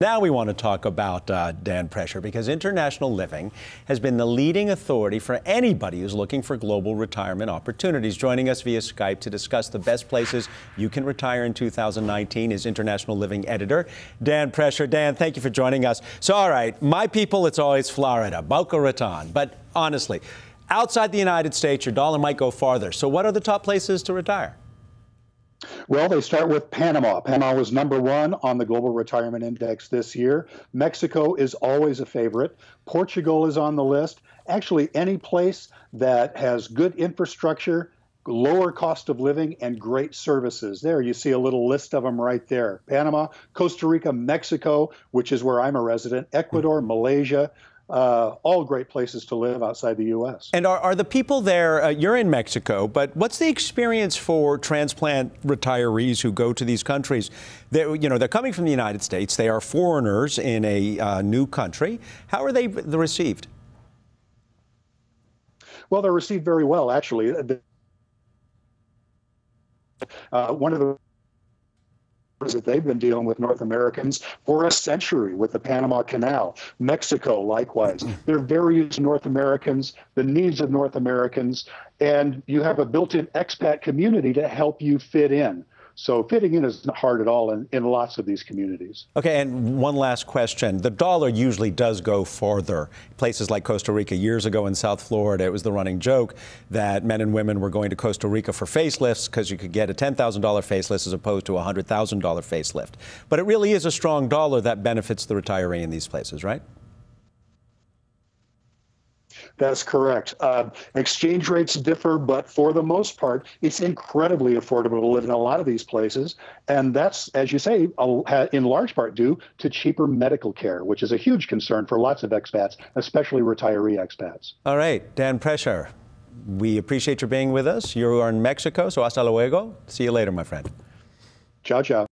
Now we want to talk about Dan Prescher, because International Living has been the leading authority for anybody who's looking for global retirement opportunities. Joining us via Skype to discuss the best places you can retire in 2019 is International Living editor Dan Prescher. Dan, thank you for joining us. So, all right, my people, it's always Florida, Boca Raton. But honestly, outside the United States, your dollar might go farther. So what are the top places to retire? Well, they start with Panama. Panama was #1 on the Global Retirement Index this year. Mexico is always a favorite. Portugal is on the list. Actually, any place that has good infrastructure, lower cost of living, and great services. There, you see a little list of them right there. Panama, Costa Rica, Mexico, which is where I'm a resident, Ecuador, Malaysia, all great places to live outside the U.S. And are the people there, you're in Mexico, but what's the experience for transplant retirees who go to these countries? They're coming from the United States. They are foreigners in a new country. How are they received? Well, they're received very well, actually. One of the that they've been dealing with North Americans for a century with the Panama Canal. Mexico, likewise. They're very used to North Americans, the needs of North Americans, and you have a built-in expat community to help you fit in. So fitting in is not hard at all in lots of these communities. Okay, and one last question. The dollar usually does go farther. Places like Costa Rica, years ago in South Florida, it was the running joke that men and women were going to Costa Rica for facelifts because you could get a $10,000 facelift as opposed to a $100,000 facelift. But it really is a strong dollar that benefits the retiree in these places, right? That's correct. Exchange rates differ, but for the most part, it's incredibly affordable to live in a lot of these places. And that's, as you say, in large part due to cheaper medical care, which is a huge concern for lots of expats, especially retiree expats. All right, Dan Prescher, we appreciate your being with us. You are in Mexico, so hasta luego. See you later, my friend. Ciao, ciao.